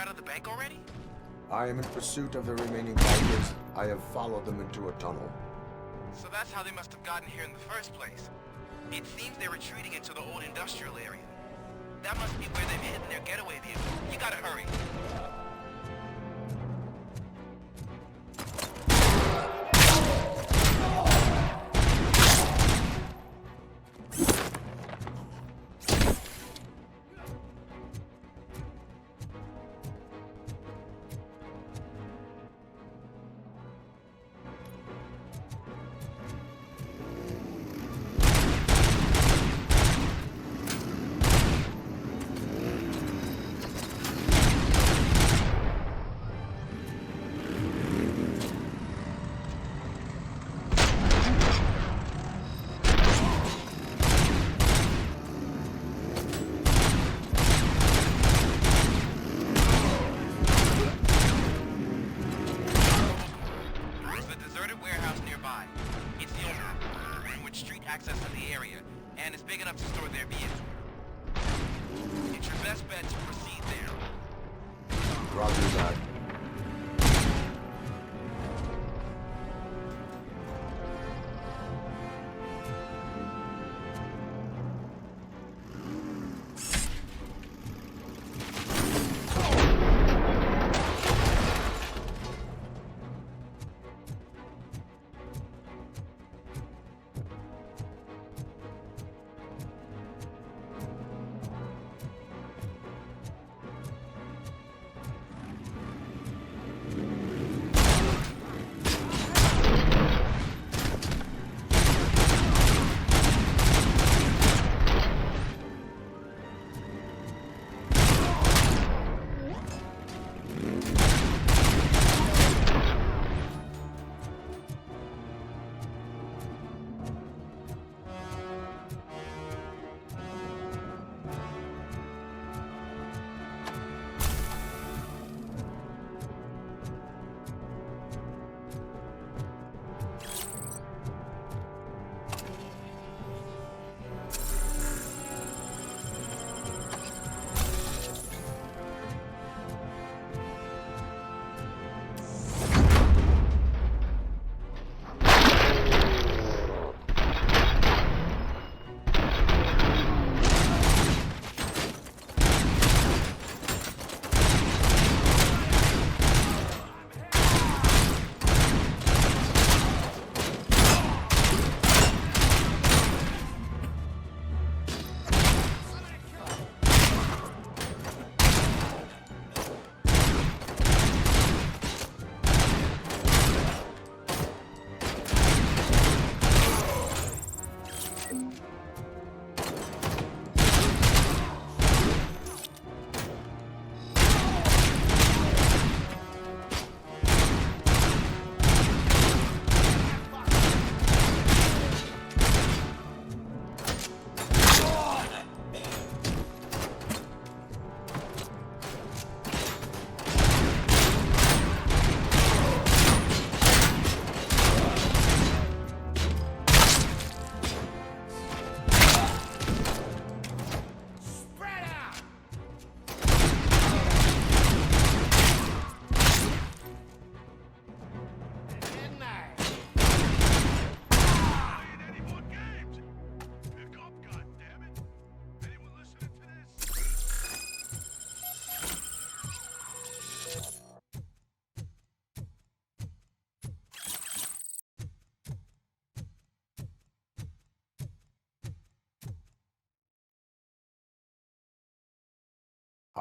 out of the bank already? I am in pursuit of the remaining bikers. I have followed them into a tunnel. So that's how they must have gotten here in the first place. It seems they're retreating into the old industrial area. That must be where they've hidden their getaway vehicle. You gotta hurry. Access to the area, and it's big enough to store their vehicle. It's your best bet to proceed there. Roger that.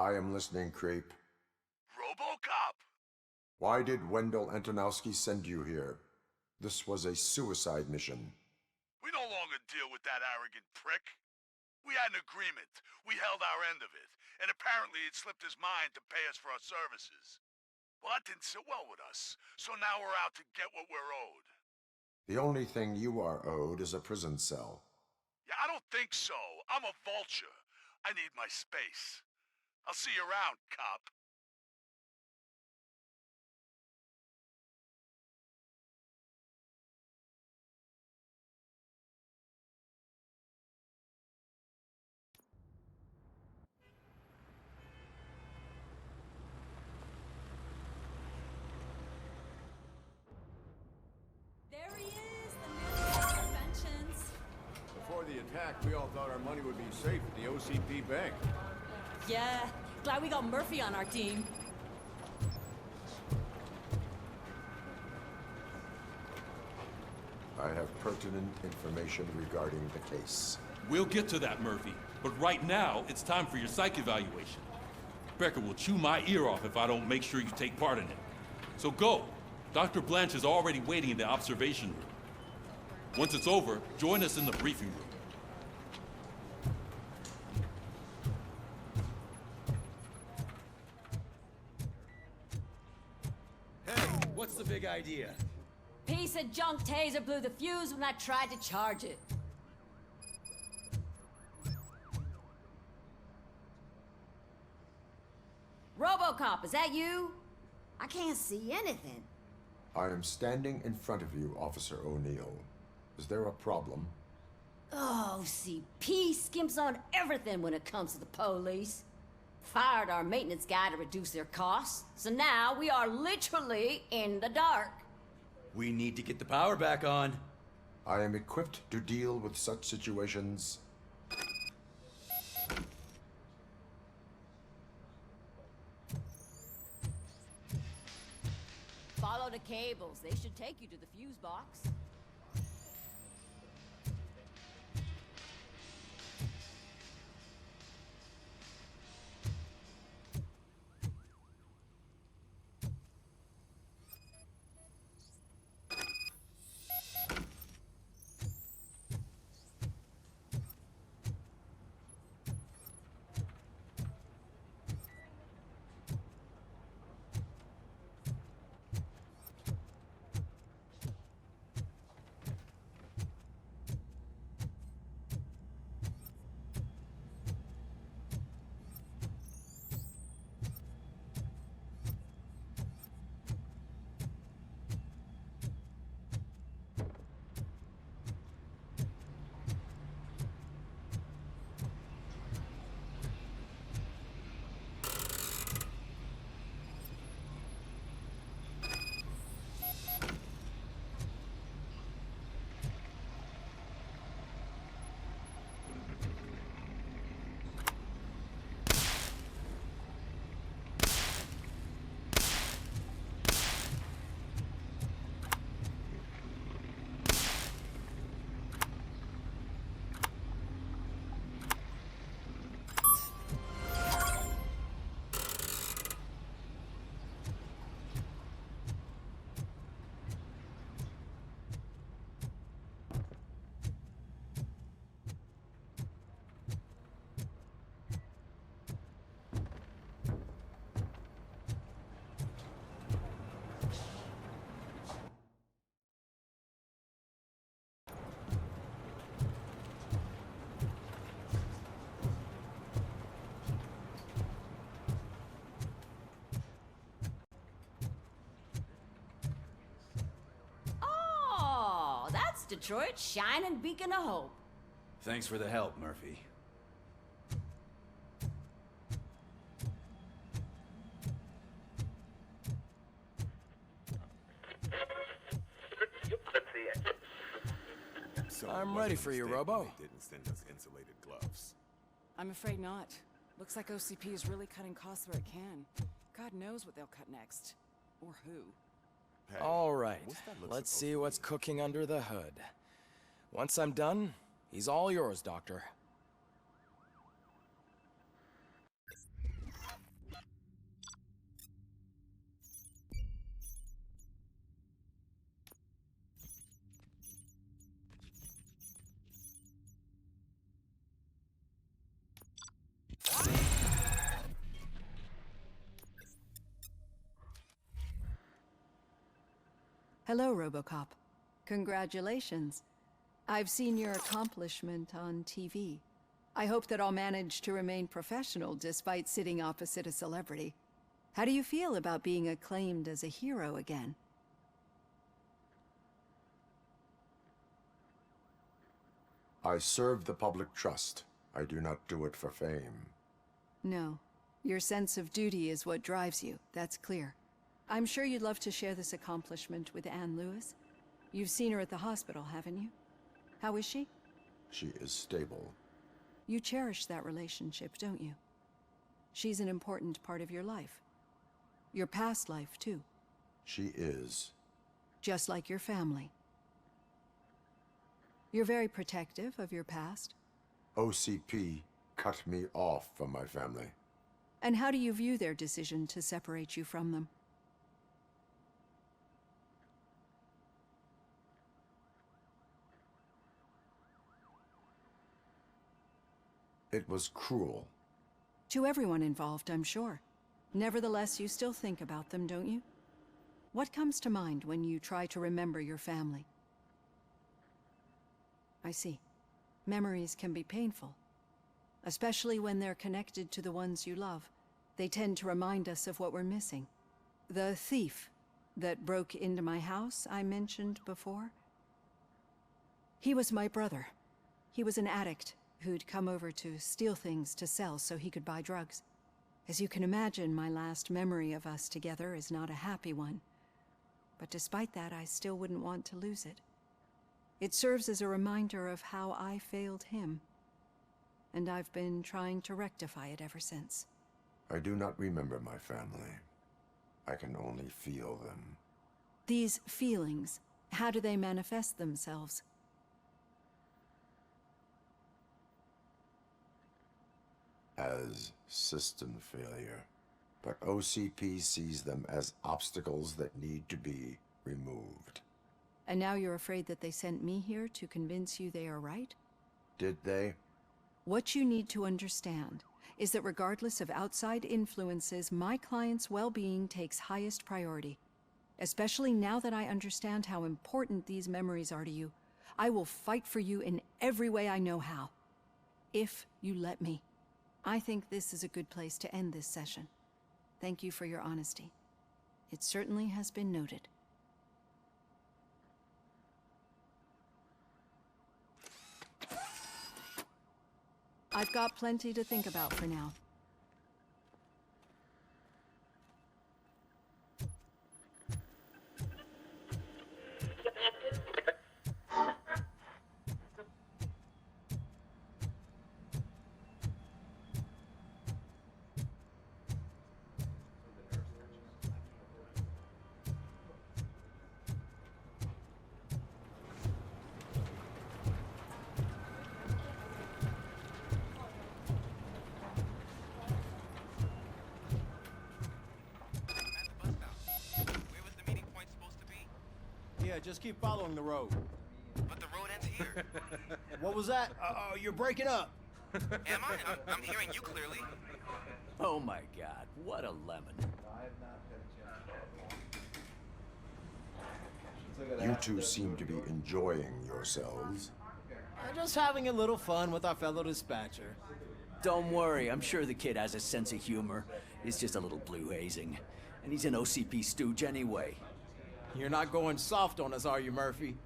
I am listening, Creep. RoboCop! Why did Wendell Antonowski send you here? This was a suicide mission. We no longer deal with that arrogant prick. We had an agreement. We held our end of it. And apparently it slipped his mind to pay us for our services. Well, that didn't sit well with us. So now we're out to get what we're owed. The only thing you are owed is a prison cell. Yeah, I don't think so. I'm a vulture. I need my space. I'll see you around, cop. the attack, we all thought our money would be safe at the OCP bank. Yeah, glad we got Murphy on our team. I have pertinent information regarding the case. We'll get to that, Murphy. But right now, it's time for your psych evaluation. Becker will chew my ear off if I don't make sure you take part in it. So go. Dr. Blanche is already waiting in the observation room. Once it's over, join us in the briefing room. Hey, what's the big idea? Piece of junk taser blew the fuse when I tried to charge it. RoboCop, is that you? I can't see anything. I am standing in front of you, Officer O'Neill. Is there a problem? Oh, CP skimps on everything when it comes to the police. Fired our maintenance guy to reduce their costs, so now we are literally in the dark. We need to get the power back on. I am equipped to deal with such situations. Follow the cables. They should take you to the fuse box. Detroit's shining beacon of hope. Thanks for the help, Murphy. I'm ready for you, Robo. Didn't send us insulated gloves. I'm afraid not. Looks like OCP is really cutting costs where it can. God knows what they'll cut next. Or who. Hey, All right, what's that look let's supposed see to what's be? cooking under the hood. Once I'm done, he's all yours, Doctor. Hello, RoboCop. Congratulations. I've seen your accomplishment on TV. I hope that I'll manage to remain professional despite sitting opposite a celebrity. How do you feel about being acclaimed as a hero again? I serve the public trust. I do not do it for fame. No. Your sense of duty is what drives you, that's clear. I'm sure you'd love to share this accomplishment with Anne Lewis. You've seen her at the hospital, haven't you? How is she? She is stable. You cherish that relationship, don't you? She's an important part of your life. Your past life, too. She is. Just like your family. You're very protective of your past. OCP cut me off from my family. And how do you view their decision to separate you from them? It was cruel. To everyone involved, I'm sure. Nevertheless, you still think about them, don't you? What comes to mind when you try to remember your family? I see. Memories can be painful. Especially when they're connected to the ones you love. They tend to remind us of what we're missing. The thief that broke into my house I mentioned before? He was my brother. He was an addict who'd come over to steal things to sell so he could buy drugs. As you can imagine, my last memory of us together is not a happy one. But despite that, I still wouldn't want to lose it. It serves as a reminder of how I failed him. And I've been trying to rectify it ever since. I do not remember my family. I can only feel them. These feelings, how do they manifest themselves? As system failure. But OCP sees them as obstacles that need to be removed. And now you're afraid that they sent me here to convince you they are right? Did they? What you need to understand is that regardless of outside influences, my client's well-being takes highest priority. Especially now that I understand how important these memories are to you, I will fight for you in every way I know how. If you let me. I think this is a good place to end this session. Thank you for your honesty. It certainly has been noted. I've got plenty to think about for now. Yeah, just keep following the road. But the road ends here. What was that? Uh-oh, you're breaking up. Am I? I'm hearing you clearly. Oh my god, what a lemon. You two seem to be enjoying yourselves. Just having a little fun with our fellow dispatcher. Don't worry, I'm sure the kid has a sense of humor. It's just a little blue hazing. And he's an OCP stooge anyway. You're not going soft on us, are you, Murphy?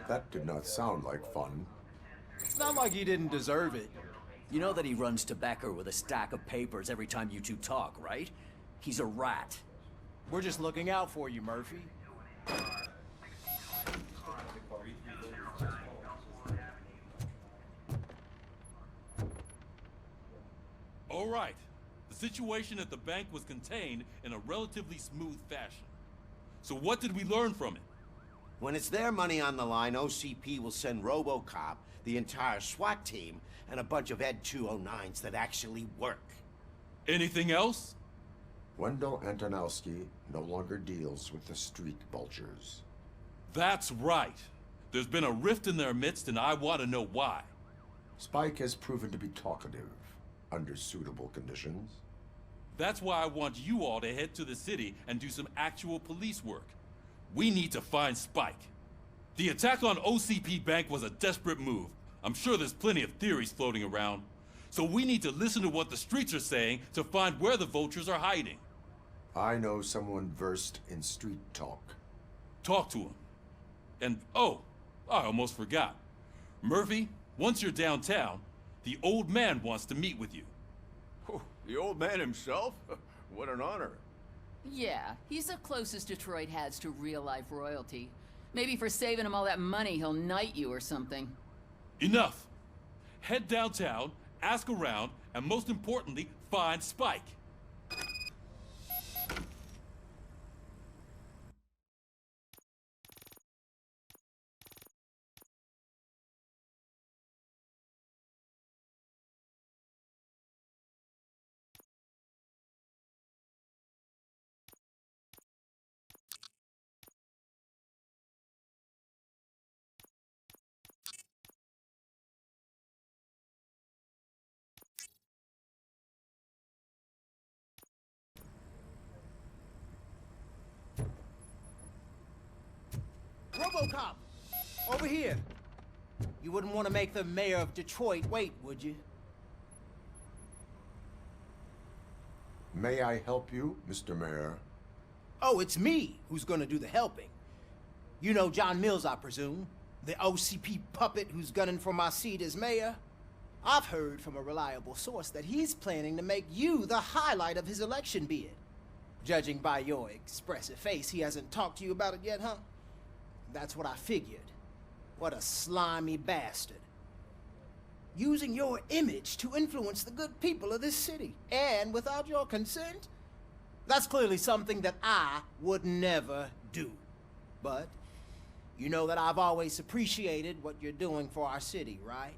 That did not sound like fun. It's not like he didn't deserve it. You know that he runs to Becker with a stack of papers every time you two talk, right? He's a rat. We're just looking out for you, Murphy. All right. The situation at the bank was contained in a relatively smooth fashion. So what did we learn from it? When it's their money on the line, OCP will send RoboCop, the entire SWAT team, and a bunch of Ed 209s that actually work. Anything else? Wendell Antonowski no longer deals with the street vultures. That's right. There's been a rift in their midst, and I want to know why. Spike has proven to be talkative under suitable conditions. That's why I want you all to head to the city and do some actual police work. We need to find Spike. The attack on OCP Bank was a desperate move. I'm sure there's plenty of theories floating around. So we need to listen to what the streets are saying to find where the vultures are hiding. I know someone versed in street talk. Talk to him. And, oh, I almost forgot. Murphy, once you're downtown, the old man wants to meet with you. Oh, the old man himself? What an honor. Yeah, he's the closest Detroit has to real-life royalty. Maybe for saving him all that money, he'll knight you or something. Enough! Head downtown, ask around, and most importantly, find Spike. RoboCop! Over here! You wouldn't want to make the mayor of Detroit wait, would you? May I help you, Mr. Mayor? Oh, it's me who's gonna do the helping. You know John Mills, I presume? The OCP puppet who's gunning for my seat as mayor? I've heard from a reliable source that he's planning to make you the highlight of his election bid. Judging by your expressive face, he hasn't talked to you about it yet, huh? That's what I figured. What a slimy bastard. Using your image to influence the good people of this city, and without your consent? That's clearly something that I would never do. But you know that I've always appreciated what you're doing for our city, right?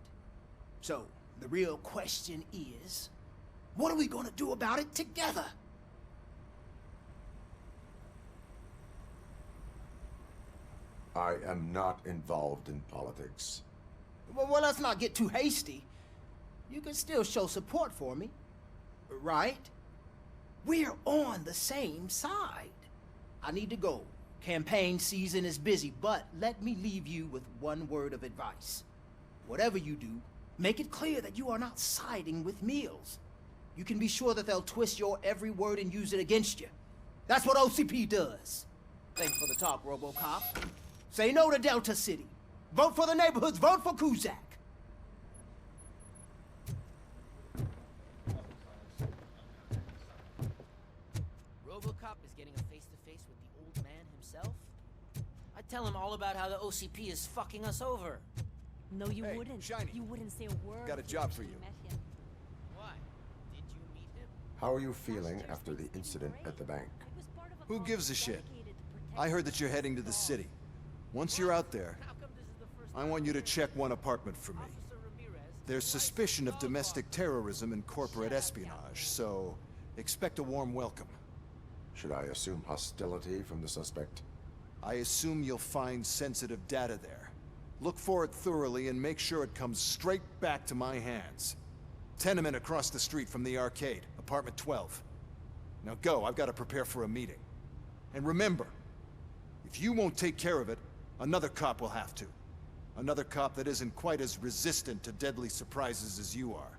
So, the real question is, what are we gonna do about it together? I am not involved in politics. Well, let's not get too hasty. You can still show support for me, right? We're on the same side. I need to go. Campaign season is busy, but let me leave you with one word of advice. Whatever you do, make it clear that you are not siding with Mills. You can be sure that they'll twist your every word and use it against you. That's what OCP does. Thanks for the talk, RoboCop. Say no to Delta City. Vote for the neighborhoods. Vote for Kuzak. RoboCop is getting a face-to-face with the old man himself? I'd tell him all about how the OCP is fucking us over. No, you wouldn't. Shiny. You wouldn't say a word. Got a job for you. Why? Did you meet him? How are you feeling after the incident at the bank? Who gives a shit? I heard that you're heading to the city. Once you're out there, I want you to check one apartment for me. There's suspicion of domestic terrorism and corporate espionage, so expect a warm welcome. Should I assume hostility from the suspect? I assume you'll find sensitive data there. Look for it thoroughly and make sure it comes straight back to my hands. Tenement across the street from the arcade, apartment 12. Now go, I've got to prepare for a meeting. And remember, if you won't take care of it, another cop will have to. Another cop that isn't quite as resistant to deadly surprises as you are.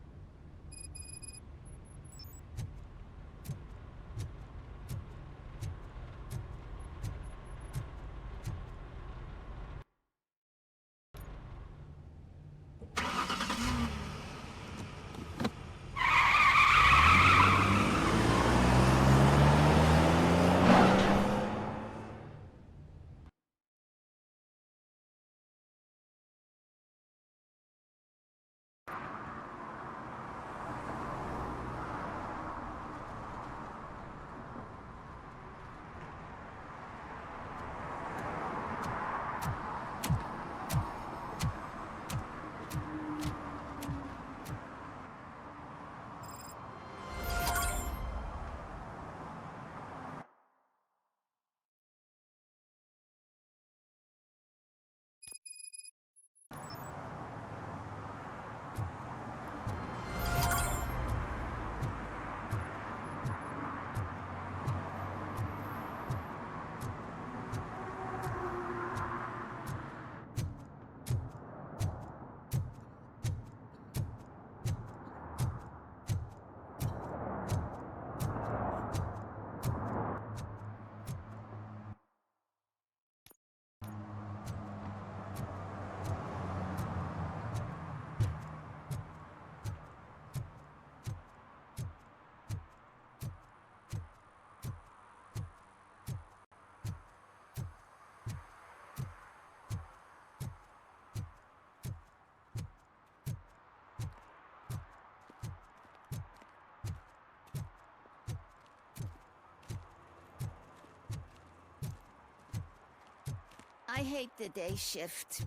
hate the day shift.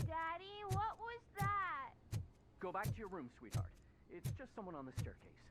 Daddy, what was that? Go back to your room, sweetheart. It's just someone on the staircase.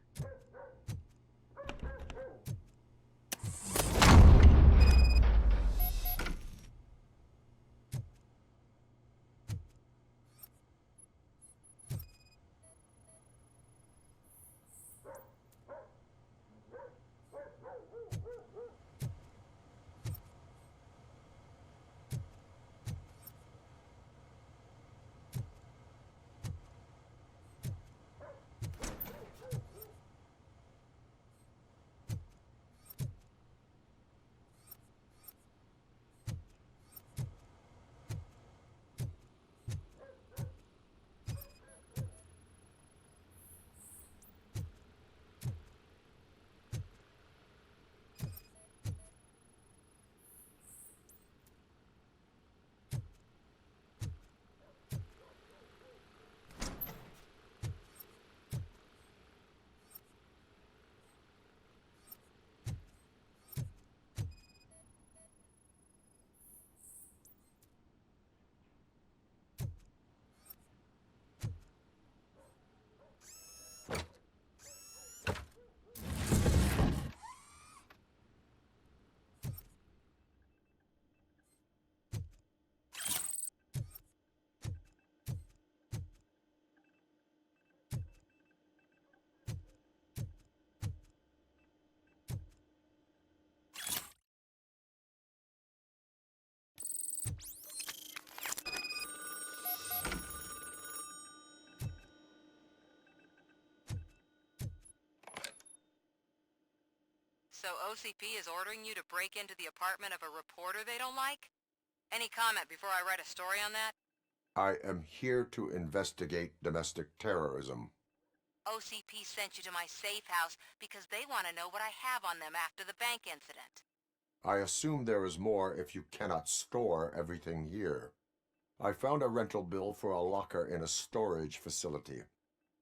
So OCP is ordering you to break into the apartment of a reporter they don't like? Any comment before I write a story on that? I am here to investigate domestic terrorism. OCP sent you to my safe house because they want to know what I have on them after the bank incident. I assume there is more if you cannot store everything here. I found a rental bill for a locker in a storage facility.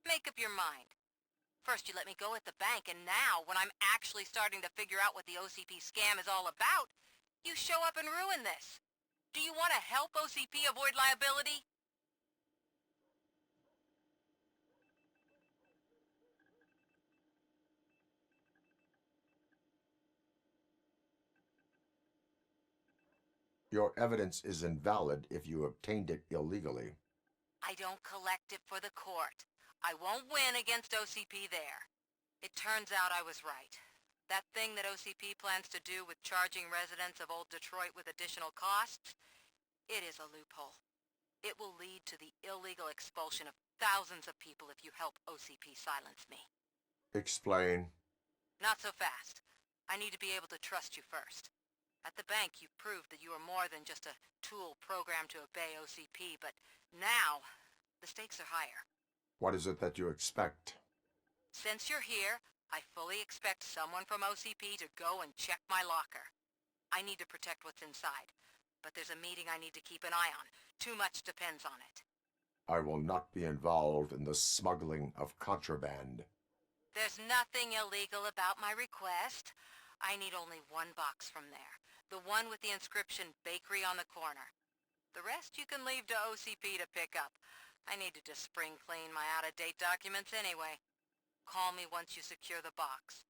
Make up your mind. First you let me go at the bank, and now, when I'm actually starting to figure out what the OCP scam is all about, you show up and ruin this. Do you want to help OCP avoid liability? Your evidence is invalid if you obtained it illegally. I don't collect it for the court. I won't win against OCP there. It turns out I was right. That thing that OCP plans to do with charging residents of Old Detroit with additional costs, it is a loophole. It will lead to the illegal expulsion of thousands of people if you help OCP silence me. Explain. Not so fast. I need to be able to trust you first. At the bank, you proved that you are more than just a tool programmed to obey OCP, but now, the stakes are higher. What is it that you expect? Since you're here, I fully expect someone from OCP to go and check my locker. I need to protect what's inside, but there's a meeting I need to keep an eye on. Too much depends on it. I will not be involved in the smuggling of contraband. There's nothing illegal about my request. I need only one box from there. The one with the inscription Bakery on the corner. The rest you can leave to OCP to pick up. I needed to spring clean my out-of-date documents anyway. Call me once you secure the box.